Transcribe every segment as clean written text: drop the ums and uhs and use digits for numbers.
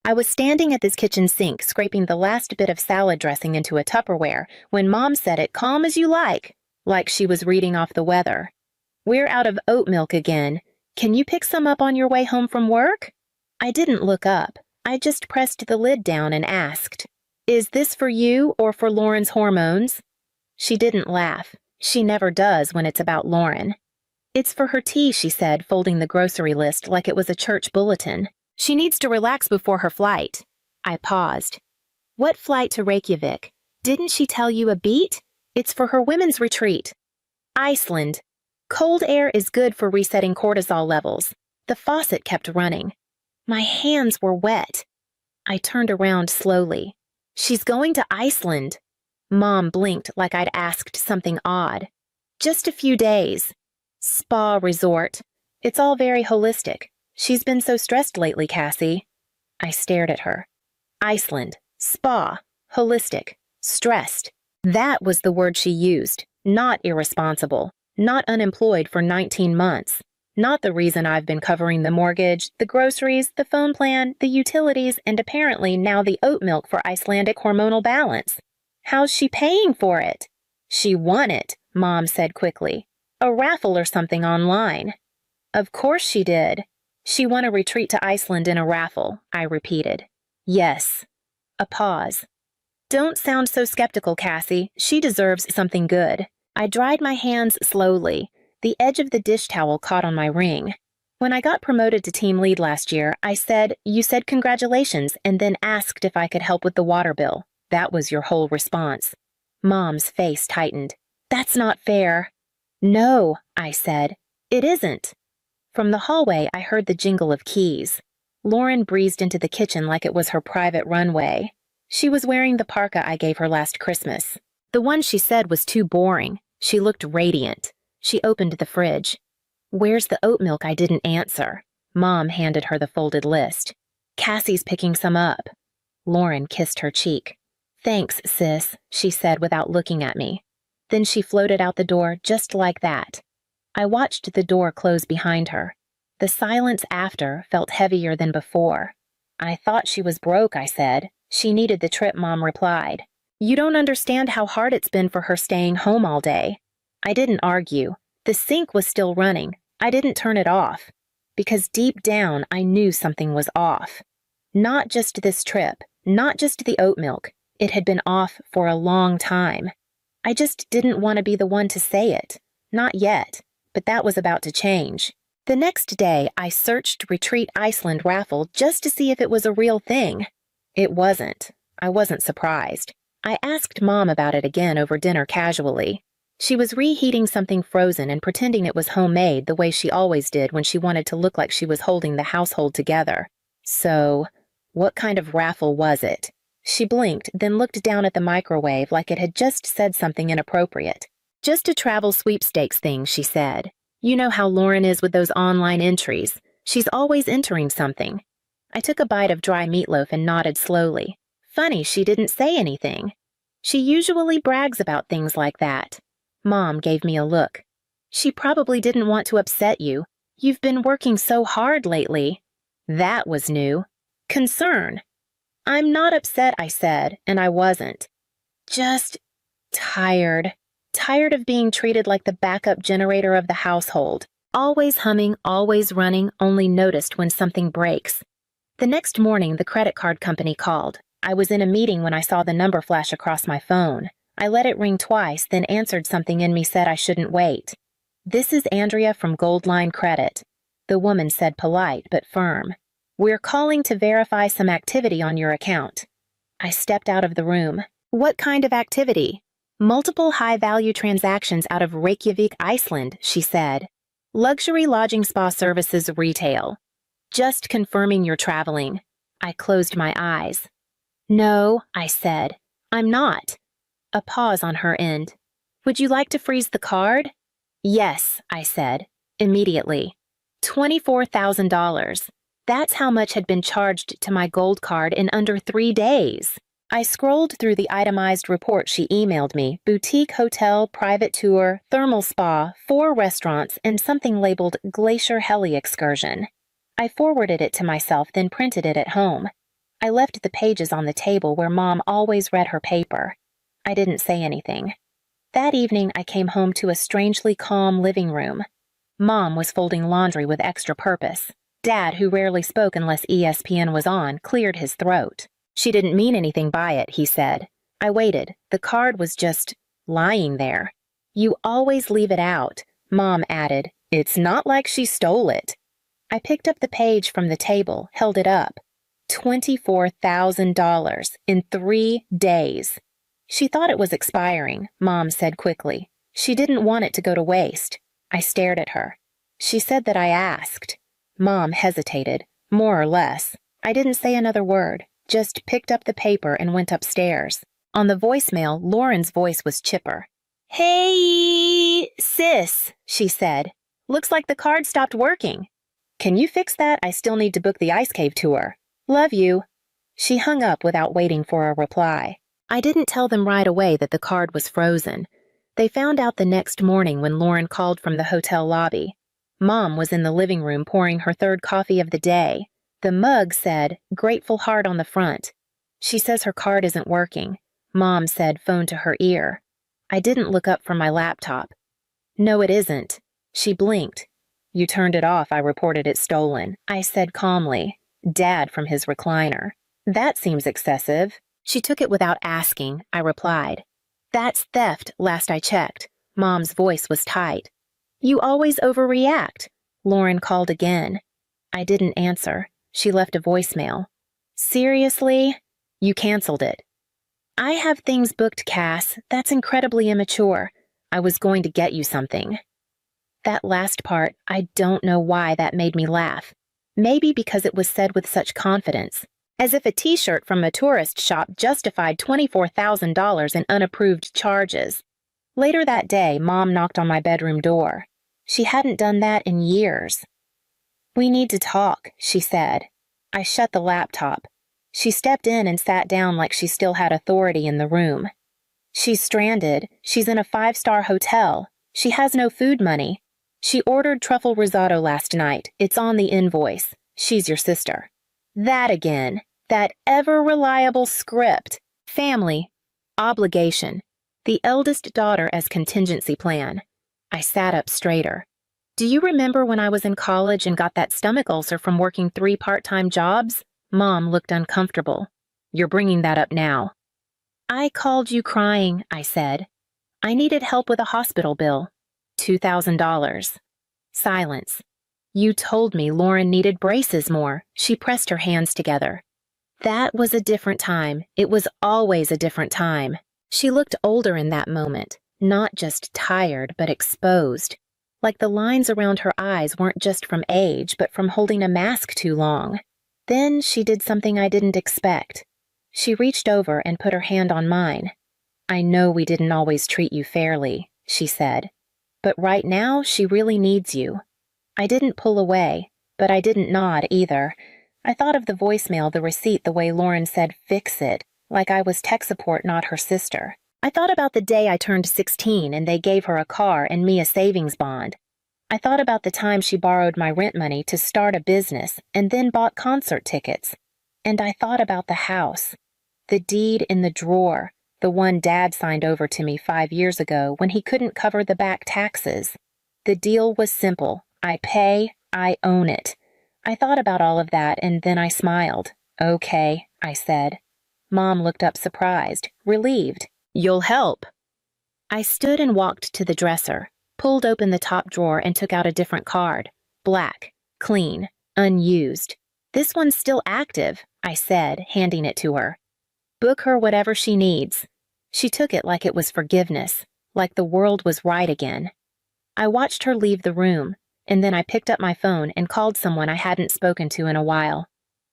I was standing at this kitchen sink, scraping the last bit of salad dressing into a Tupperware, when Mom said it calm as you like she was reading off the weather. "We're out of oat milk again. Can you pick some up on your way home from work?" I didn't look up. I just pressed the lid down and asked, "Is this for you or for Lauren's hormones?" She didn't laugh. She never does when it's about Lauren. "It's for her tea," she said, folding the grocery list like it was a church bulletin. "She needs to relax before her flight." I paused. "What flight to Reykjavik? Didn't she tell you a beat? It's for her women's retreat." "Iceland. Cold air is good for resetting cortisol levels." The faucet kept running. My hands were wet. I turned around slowly. "She's going to Iceland." Mom blinked like I'd asked something odd. "Just a few days. Spa resort. It's all very holistic. She's been so stressed lately, Cassie." I stared at her. Iceland, spa, holistic, stressed. That was the word she used. Not irresponsible. Not unemployed for 19 months. Not the reason I've been covering the mortgage, the groceries, the phone plan, the utilities, and apparently now the oat milk for Icelandic hormonal balance. How's she paying for it? "She won it," Mom said quickly. "A raffle or something online." "Of course she did." "She won a retreat to Iceland in a raffle," I repeated. "Yes." A pause. "Don't sound so skeptical, Cassie. She deserves something good." I dried my hands slowly. The edge of the dish towel caught on my ring. "When I got promoted to team lead last year, you said congratulations and then asked if I could help with the water bill. That was your whole response." Mom's face tightened. "That's not fair." "No," I said. "It isn't." From the hallway, I heard the jingle of keys. Lauren breezed into the kitchen like it was her private runway. She was wearing the parka I gave her last Christmas. The one she said was too boring. She looked radiant. She opened the fridge. "Where's the oat milk?" I didn't answer. Mom handed her the folded list. "Cassie's picking some up." Lauren kissed her cheek. "Thanks, sis," she said without looking at me. Then she floated out the door just like that. I watched the door close behind her. The silence after felt heavier than before. "I thought she was broke," I said. "She needed the trip," Mom replied. "You don't understand how hard it's been for her staying home all day." I didn't argue. The sink was still running. I didn't turn it off. Because deep down, I knew something was off. Not just this trip, not just the oat milk. It had been off for a long time. I just didn't want to be the one to say it. Not yet. But that was about to change. The next day, I searched Retreat Iceland raffle just to see if it was a real thing. It wasn't. I wasn't surprised. I asked Mom about it again over dinner casually. She was reheating something frozen and pretending it was homemade the way she always did when she wanted to look like she was holding the household together. So, what kind of raffle was it? She blinked, then looked down at the microwave like it had just said something inappropriate. "Just a travel sweepstakes thing," she said. "You know how Lauren is with those online entries. She's always entering something." I took a bite of dry meatloaf and nodded slowly. Funny she didn't say anything. She usually brags about things like that. Mom gave me a look. "She probably didn't want to upset you. You've been working so hard lately." That was new. Concern. "I'm not upset," I said, and I wasn't. Just tired. Tired of being treated like the backup generator of the household. Always humming, always running, only noticed when something breaks. The next morning, the credit card company called. I was in a meeting when I saw the number flash across my phone. I let it ring twice, then answered something in me said I shouldn't wait. "This is Andrea from Goldline Credit." The woman said polite but firm. "We're calling to verify some activity on your account." I stepped out of the room. "What kind of activity?" "Multiple high-value transactions out of Reykjavik, Iceland," she said. "Luxury lodging spa services retail." "Just confirming you're traveling." I closed my eyes. "No," I said. "I'm not." A pause on her end. "Would you like to freeze the card?" "Yes," I said, immediately. $24,000. That's how much had been charged to my gold card in under 3 days. I scrolled through the itemized report she emailed me: boutique hotel, private tour, thermal spa, 4 restaurants, and something labeled Glacier Heli Excursion. I forwarded it to myself, then printed it at home. I left the pages on the table where Mom always read her paper. I didn't say anything. That evening, I came home to a strangely calm living room. Mom was folding laundry with extra purpose. Dad, who rarely spoke unless ESPN was on, cleared his throat. She didn't mean anything by it, he said. I waited. The card was just lying there. You always leave it out, Mom added. It's not like she stole it. I picked up the page from the table, held it up. $24,000 in 3 days. She thought it was expiring, Mom said quickly. She didn't want it to go to waste. I stared at her. She said that I asked. Mom hesitated, more or less. I didn't say another word, just picked up the paper and went upstairs. On the voicemail, Lauren's voice was chipper. Hey, sis, she said. Looks like the card stopped working. Can you fix that? I still need to book the ice cave tour. Love you. She hung up without waiting for a reply. I didn't tell them right away that the card was frozen. They found out the next morning when Lauren called from the hotel lobby. Mom was in the living room pouring her third coffee of the day. The mug said, Grateful Heart on the front. She says her card isn't working. Mom said, phone to her ear. I didn't look up from my laptop. No, it isn't. She blinked. You turned it off, I reported it stolen. I said calmly. Dad from his recliner. That seems excessive. She took it without asking, I replied. That's theft, last I checked. Mom's voice was tight. You always overreact. Lauren called again. I didn't answer. She left a voicemail. Seriously? You canceled it. I have things booked, Cass. That's incredibly immature. I was going to get you something. That last part, I don't know why that made me laugh. Maybe because it was said with such confidence. As if a t-shirt from a tourist shop justified $24,000 in unapproved charges. Later that day, Mom knocked on my bedroom door. She hadn't done that in years. We need to talk, she said. I shut the laptop. She stepped in and sat down like she still had authority in the room. She's stranded. She's in a 5-star hotel. She has no food money. She ordered truffle risotto last night. It's on the invoice. She's your sister. That again. That ever-reliable script. Family. Obligation. The eldest daughter as contingency plan. I sat up straighter. Do you remember when I was in college and got that stomach ulcer from working 3 part-time jobs? Mom looked uncomfortable. You're bringing that up now. I called you crying, I said. I needed help with a hospital bill. $2,000. Silence. You told me Lauren needed braces more. She pressed her hands together. That was a different time. It was always a different time. She looked older in that moment, not just tired, but exposed. Like the lines around her eyes weren't just from age, but from holding a mask too long. Then she did something I didn't expect. She reached over and put her hand on mine. I know we didn't always treat you fairly, she said. But right now, she really needs you. I didn't pull away, but I didn't nod either. I thought of the voicemail, the receipt, the way Lauren said, fix it, like I was tech support, not her sister. I thought about the day I turned 16 and they gave her a car and me a savings bond. I thought about the time she borrowed my rent money to start a business and then bought concert tickets. And I thought about the house, the deed in the drawer, the one Dad signed over to me 5 years ago when he couldn't cover the back taxes. The deal was simple. I pay, I own it. I thought about all of that and then I smiled. Okay, I said. Mom looked up surprised, relieved. You'll help. I stood and walked to the dresser, pulled open the top drawer and took out a different card. Black, clean, unused. This one's still active, I said, handing it to her. Book her whatever she needs. She took it like it was forgiveness, like the world was right again. I watched her leave the room, and then I picked up my phone and called someone I hadn't spoken to in a while.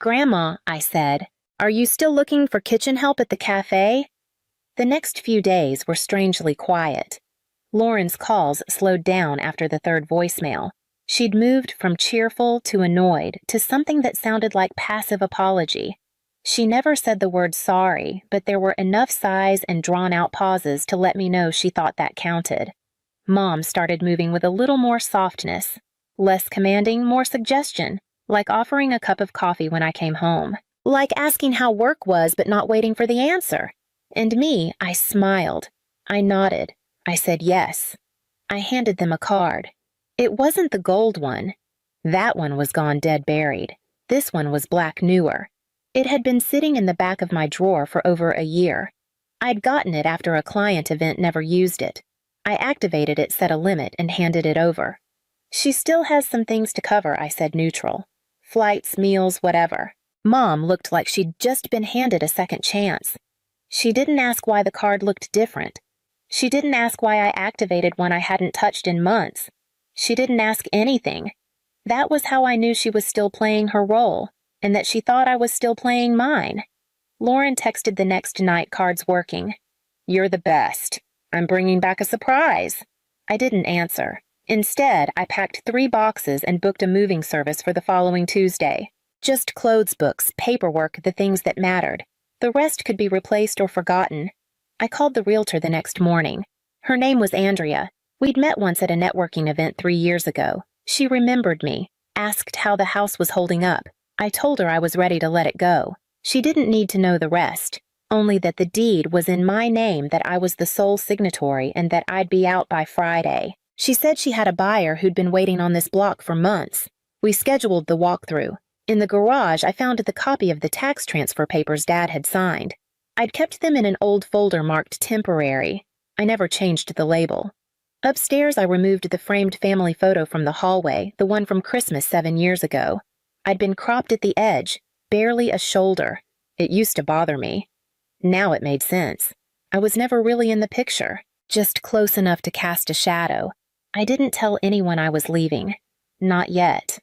Grandma, I said, are you still looking for kitchen help at the cafe? The next few days were strangely quiet. Lauren's calls slowed down after the third voicemail. She'd moved from cheerful to annoyed to something that sounded like passive apology. She never said the word sorry, but there were enough sighs and drawn-out pauses to let me know she thought that counted. Mom started moving with a little more softness. Less commanding, more suggestion, like offering a cup of coffee when I came home. Like asking how work was but not waiting for the answer. And me, I smiled. I nodded. I said yes. I handed them a card. It wasn't the gold one. That one was gone dead buried. This one was black newer. It had been sitting in the back of my drawer for over a year. I'd gotten it after a client event never used it. I activated it, set a limit, and handed it over. She still has some things to cover, I said neutral. Flights, meals, whatever. Mom looked like she'd just been handed a second chance. She didn't ask why the card looked different. She didn't ask why I activated one I hadn't touched in months. She didn't ask anything. That was how I knew she was still playing her role, and that she thought I was still playing mine. Lauren texted the next night, cards working. You're the best. I'm bringing back a surprise. I didn't answer. Instead, I packed 3 boxes and booked a moving service for the following Tuesday. Just clothes books, paperwork, the things that mattered. The rest could be replaced or forgotten. I called the realtor the next morning. Her name was Andrea. We'd met once at a networking event 3 years ago. She remembered me, asked how the house was holding up. I told her I was ready to let it go. She didn't need to know the rest, only that the deed was in my name, that I was the sole signatory, and that I'd be out by Friday. She said she had a buyer who'd been waiting on this block for months. We scheduled the walkthrough. In the garage, I found the copy of the tax transfer papers Dad had signed. I'd kept them in an old folder marked temporary. I never changed the label. Upstairs, I removed the framed family photo from the hallway, the one from Christmas 7 years ago. I'd been cropped at the edge, barely a shoulder. It used to bother me. Now it made sense. I was never really in the picture, just close enough to cast a shadow. I didn't tell anyone I was leaving. Not yet.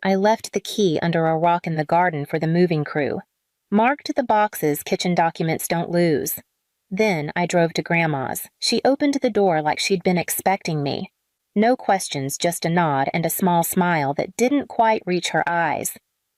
I left the key under a rock in the garden for the moving crew. Marked the boxes kitchen documents don't lose. Then I drove to Grandma's. She opened the door like she'd been expecting me. No questions, just a nod and a small smile that didn't quite reach her eyes.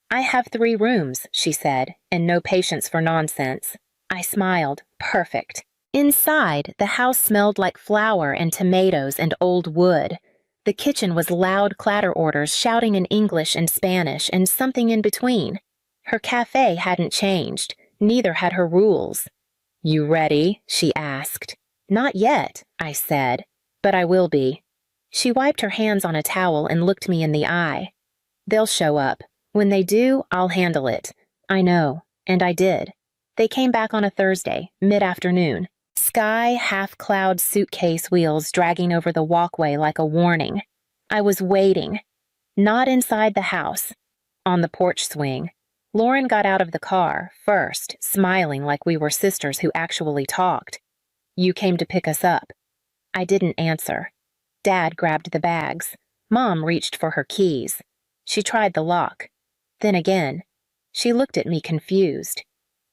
I have 3 rooms, she said, and no patience for nonsense. I smiled. Perfect. Inside, the house smelled like flour and tomatoes and old wood. The kitchen was loud clatter orders shouting in English and Spanish and something in between. Her cafe hadn't changed. Neither had her rules. You ready? She asked. Not yet, I said, but I will be. She wiped her hands on a towel and looked me in the eye. They'll show up. When they do, I'll handle it. I know, and I did. They came back on a Thursday, mid-afternoon. Sky half-cloud suitcase wheels dragging over the walkway like a warning. I was waiting. Not inside the house. On the porch swing. Lauren got out of the car, first, smiling like we were sisters who actually talked. You came to pick us up. I didn't answer. Dad grabbed the bags. Mom reached for her keys. She tried the lock. Then again. She looked at me confused.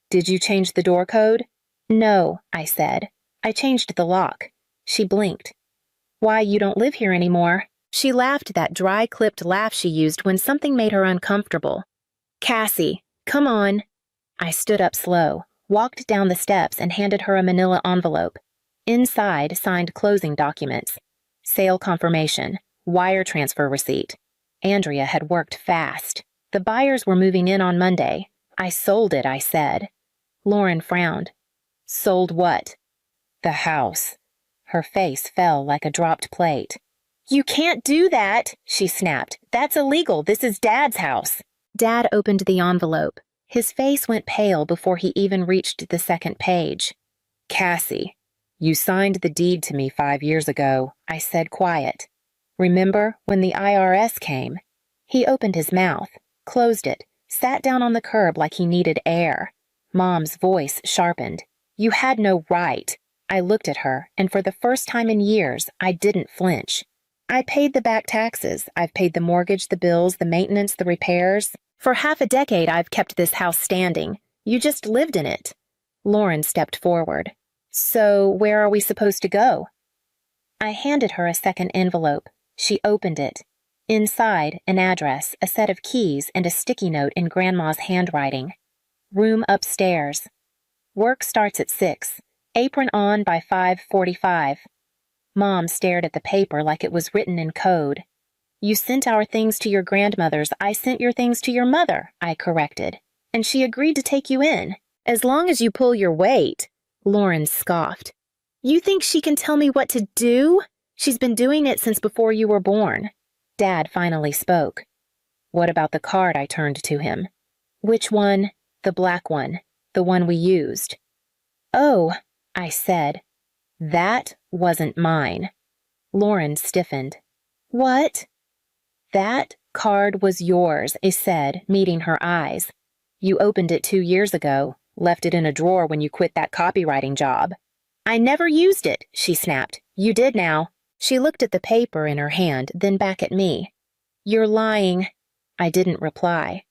Did you change the door code? No, I said. I changed the lock. She blinked. Why, you don't live here anymore. She laughed that dry-clipped laugh she used when something made her uncomfortable. Cassie, come on. I stood up slow, walked down the steps, and handed her a manila envelope. Inside, signed closing documents. Sale confirmation. Wire transfer receipt. Andrea had worked fast. The buyers were moving in on Monday. I sold it, I said. Lauren frowned. Sold what? The house. Her face fell like a dropped plate. You can't do that, she snapped. That's illegal. This is Dad's house. Dad opened the envelope. His face went pale before he even reached the second page. Cassie, you signed the deed to me 5 years ago, I said quiet. Remember when the IRS came? He opened his mouth, closed it, sat down on the curb like he needed air. Mom's voice sharpened. You had no right. I looked at her, and for the first time in years, I didn't flinch. I paid the back taxes. I've paid the mortgage, the bills, the maintenance, the repairs. For half a decade, I've kept this house standing. You just lived in it. Lauren stepped forward. So, where are we supposed to go? I handed her a second envelope. She opened it. Inside, an address, a set of keys, and a sticky note in Grandma's handwriting. Room upstairs. Work starts at 6. Apron on by 5:45. Mom stared at the paper like it was written in code. You sent our things to your grandmother's. I sent your things to your mother, I corrected. and she agreed to take you in. As long as you pull your weight, Lauren scoffed. You think she can tell me what to do? She's been doing it since before you were born. Dad finally spoke. What about the card? I turned to him. Which one? The black one. The one we used. Oh, I said. That wasn't mine. Lauren stiffened. What? That card was yours, I said, meeting her eyes. You opened it 2 years ago, left it in a drawer when you quit that copywriting job. I never used it, she snapped. You did now. She looked at the paper in her hand, then back at me. You're lying. I didn't reply.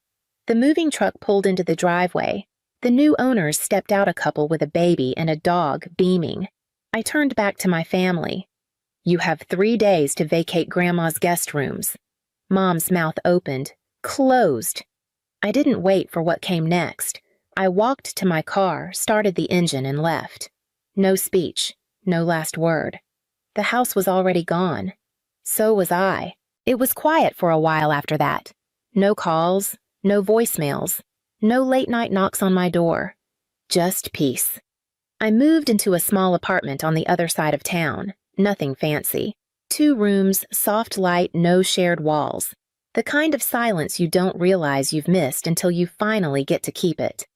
The moving truck pulled into the driveway. The new owners stepped out, a couple with a baby and a dog, beaming. I turned back to my family. You have 3 days to vacate Grandma's guest rooms. Mom's mouth opened, closed. I didn't wait for what came next. I walked to my car, started the engine, and left. No speech, no last word. The house was already gone. So was I. It was quiet for a while after that. No calls, no voicemails, no late-night knocks on my door. Just peace. I moved into a small apartment on the other side of town. Nothing fancy. 2 rooms, soft light, no shared walls. The kind of silence you don't realize you've missed until you finally get to keep it.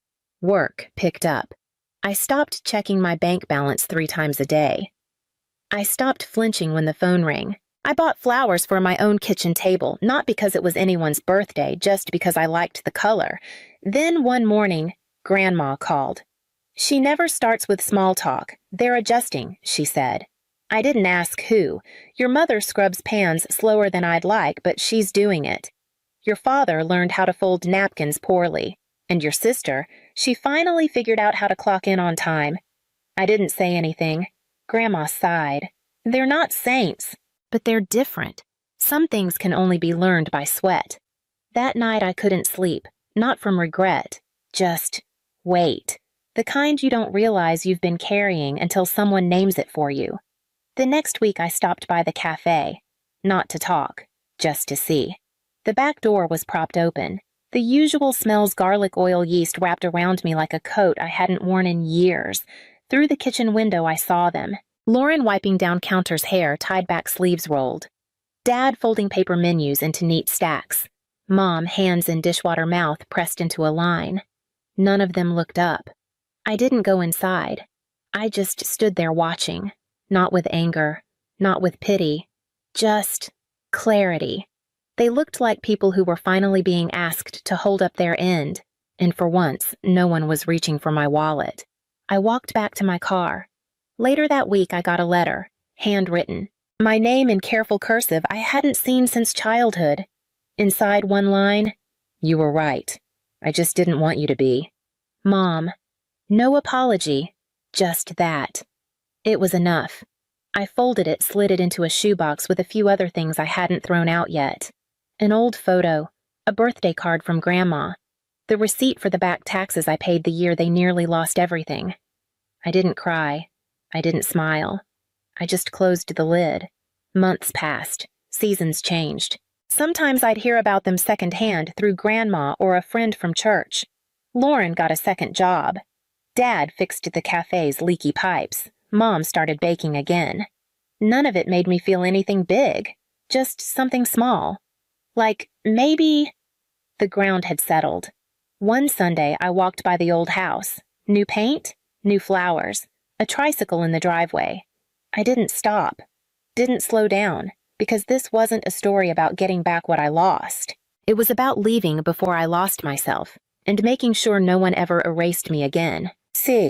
Work picked up. I stopped checking my bank balance 3 times a day. I stopped flinching when the phone rang. I bought flowers for my own kitchen table, not because it was anyone's birthday, just because I liked the color. Then one morning, Grandma called. She never starts with small talk. They're adjusting, she said. I didn't ask who. Your mother scrubs pans slower than I'd like, but she's doing it. Your father learned how to fold napkins poorly. And your sister, she finally figured out how to clock in on time. I didn't say anything. Grandma sighed. They're not saints, but they're different. Some things can only be learned by sweat. That night I couldn't sleep, not from regret, just weight. The kind you don't realize you've been carrying until someone names it for you. The next week I stopped by the cafe, not to talk, just to see. The back door was propped open. The usual smells garlic oil yeast wrapped around me like a coat I hadn't worn in years. Through the kitchen window I saw them. Lauren wiping down Counter's hair, tied back sleeves rolled. Dad folding paper menus into neat stacks. Mom, hands in dishwater mouth, pressed into a line. None of them looked up. I didn't go inside. I just stood there watching. Not with anger, not with pity, just clarity. They looked like people who were finally being asked to hold up their end, and for once, no one was reaching for my wallet. I walked back to my car. Later that week, I got a letter, handwritten. My name in careful cursive I hadn't seen since childhood. Inside one line, you were right. I just didn't want you to be. Mom. No apology, just that. It was enough. I folded it, slid it into a shoebox with a few other things I hadn't thrown out yet. An old photo, a birthday card from Grandma, the receipt for the back taxes I paid the year they nearly lost everything. I didn't cry. I didn't smile. I just closed the lid. Months passed. Seasons changed. Sometimes I'd hear about them secondhand through Grandma or a friend from church. Lauren got a second job. Dad fixed the cafe's leaky pipes. Mom started baking again. None of it made me feel anything big, just something small. Like, maybe... The ground had settled. One Sunday, I walked by the old house. New paint, new flowers, a tricycle in the driveway. I didn't stop, didn't slow down, because this wasn't a story about getting back what I lost. It was about leaving before I lost myself, and making sure no one ever erased me again. See.